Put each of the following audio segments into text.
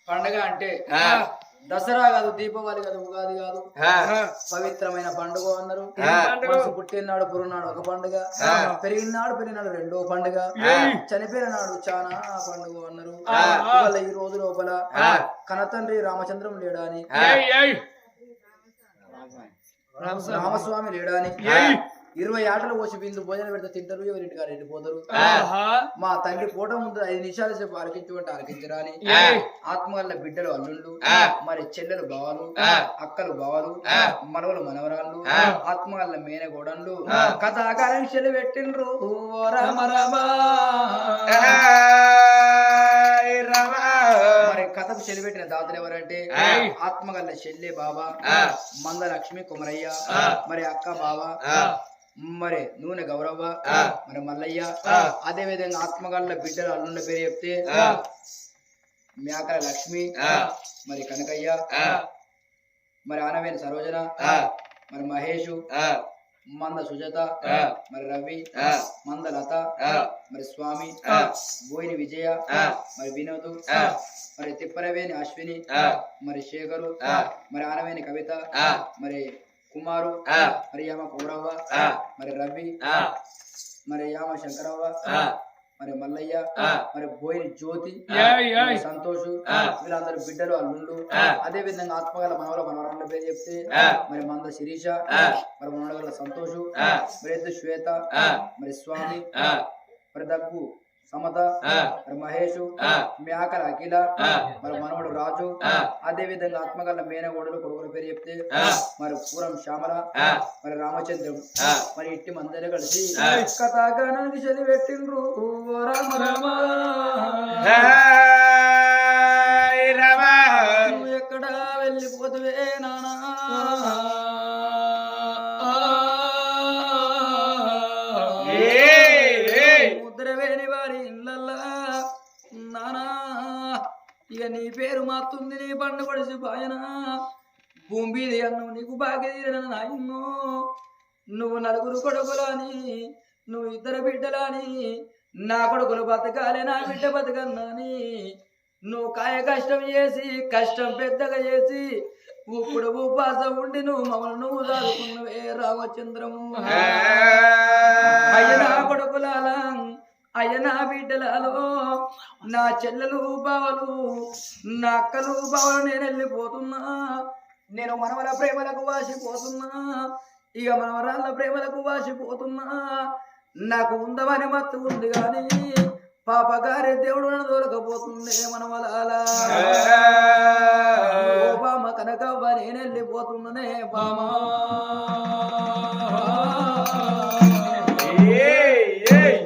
పండుగ అంటే దసరా కాదు, దీపావళి కాదు, ఉగాది కాదు, పవిత్రమైన పండుగ అన్నారు. మనసు పుట్టినాడు పురునాడు ఒక పండుగ, పెరిగినాడు రెండో పండుగ, చనిపోయిన నాడు చాలా పండుగ అన్నారు. ఇవాళ ఈ రోజు లోపల కనతండ్రి రామచంద్రం లేడాని, రామస్వామి లేడాని 20 ఆటలు పోసి బిందు భోజనం పెడితే తింటారు, ఎవరింటి గారు వెళ్ళిపోతారు. మా తండ్రి పూట ముందు 5 నిమిషాలు సేపు ఆలకించుకుంటే ఆలకించరాని ఆత్మగల్ల బిడ్డలు అల్లుళ్ళు, మరి చెల్లెలు బావలు, అక్కలు బావలు, మనవలు మనవరాళ్ళు, ఆత్మగల్ల మేనగోడన్లు కథాకాంక్షలు పెట్టిండ్రు. మరి కథకు చెలిపెట్టిన దాతలు ఎవరంటే ఆత్మగల్ల చెల్లె బాబా, మంద లక్ష్మి కుమరయ్య, మరి అక్క బాబా, మరి నూనె గౌరవ్వ, మరి మల్లయ్య. అదే విధంగా ఆత్మగల్ల బిడ్డలు అల్లుండ పేరు చెప్తే మేకల లక్ష్మి, మరి కనకయ్య, మరి ఆనవేని సరోజన, మరి మహేషు, మంద సుజాత, మరి రవి, మంద లత, మరి స్వామి, బోయిని విజయ, మరి వినోద్, మరి తిప్పరవేని అశ్విని, మరి శేఖరు, మరి ఆనవేని కవిత, మరి కుమారు, మరి యామ కౌరవ్వ, మరి రవి, మరి యామ శంకరవ్వ, మరి మల్లయ్య, మరి బోయిని జ్యోతి, సంతోష్, వీళ్ళందరూ బిడ్డలు అల్లుళ్ళు. అదే విధంగా ఆత్మగల మనవల మనవరాళ్ళ పేరు చెప్తే మరి మంద శిరీష, మరి మనవల సంతోష్, మరి ఎద్దు శ్వేత, మరి స్వామి, మరి దగ్గు సమత, మరి మహేష్, మేకల అఖిల, మరి మనవడు రాజు. అదే విధంగా ఆత్మగల్ల మేనగోడలు కొడుకుల పేరు చెప్తే మరి పూరం శ్యామల, మరి రామచంద్రం, మరి ఇట్టి మందరే కలిసి కథాగానానికి చదివి పెట్టిండ్రు. రామ రామ నువ్వు ఎక్కడ వెళ్ళిపోతువే నానా, ముద్రవేని వారి ఇళ్ళల్లా నానా ఇక నీ పేరు మాత్తుంది, నీ పండు పడిసి పాయనా భూమి అన్ను నీకు బాగా నాయన్నో. నువ్వు 4 కొడుకులని, నువ్వు 2 బిడ్డలని, నా కొడుకులు బతకాలే నా బిడ్డ బతకన్నాని, నువ్వు కాయ కష్టం చేసి కష్టం పెద్దగా చేసి ఇప్పుడు ఉపాసం ఉండి నువ్వు మమ్మల్ని నువ్వు చదువుకున్నవే రామచంద్రము. అయ్య నా కొడుకులాలా, అయ్య నా బిడ్డలలో, నా చెల్లెలు బావలు, నా అక్కలు బావలు నేను వెళ్ళిపోతున్నా. నేను మనవల ప్రేమలకు వాసిపోతున్నా, ఇక మనవరాళ్ళ ప్రేమలకు వాసిపోతున్నా. నాకు ఉందమని మత్తు ఉంది గాని పాపగారి దేవుడు నన్ను దొరకపోతుండే మనవలాలా. బామ కనకవ్వ నేను వెళ్ళిపోతున్నానే బామా.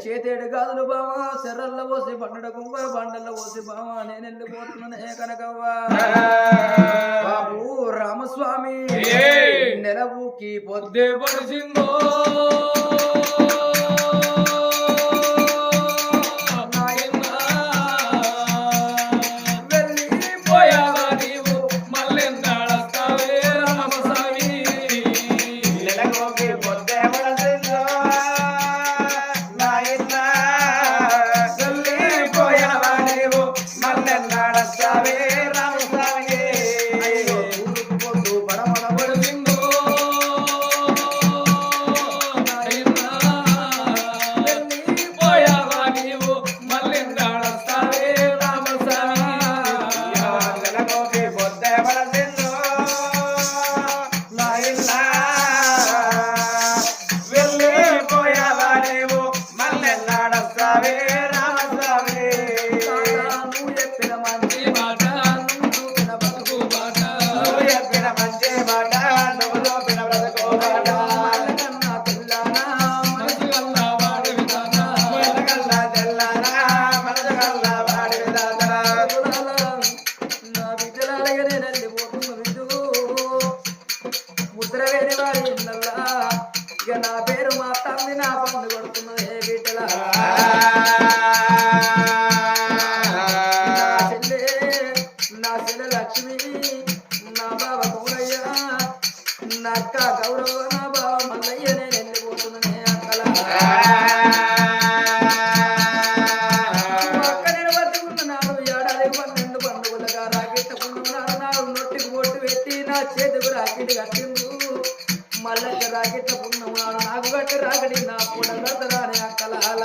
చేతేడు గాజులు బామ శర్రల్లో పోసి పండుగ కుంకుమ బండల్లో పోసి బామ నేను వెళ్ళిపోతున్నానే కనకవ్వ. బాబు రామస్వామి నెలవుకి పొద్దే పడిసిందో, నా చేతుకు రాకెట్ కట్టిండు మళ్ళీ రాకెట్ పుణ్యమునాడు నాకు గట్టి రాకడి నా పూట కడతరాని అక్కలాల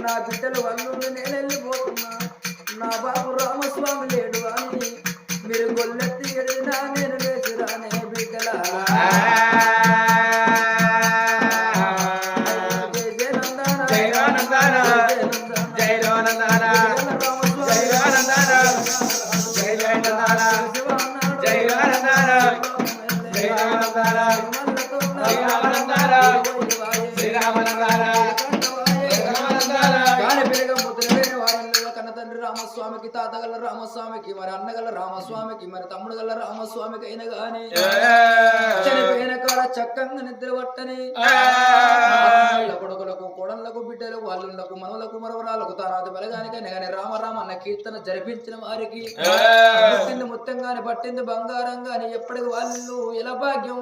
నా బిడ్డలు వాళ్ళు నేను వెళ్ళిపోతున్నా నా బాబు రామస్వామి లేడు అని మీరు గొల్లెత్తి ఎడినా నేను లేచురానే బిడ్డల రామస్వామికి తాతగల రామస్వామికి మరి అన్నగల రామస్వామికి మరి తమ్ముడు గల రామస్వామికి అయినా గాని చనిపోయిన కాడ చక్కగా నిద్ర పట్టని కొడుకులకు కోడళ్లకు బిడ్డలకు వాళ్ళకు మనవులకు మరవరాలకు తానాది బలగానికైనా గాని రామరామ అన్న కీర్తన జరిపించిన వారికి పుట్టింది ముత్తంగాని పట్టింది బంగారంగాని ఎప్పటికి వాళ్ళు ఎలా భాగ్యం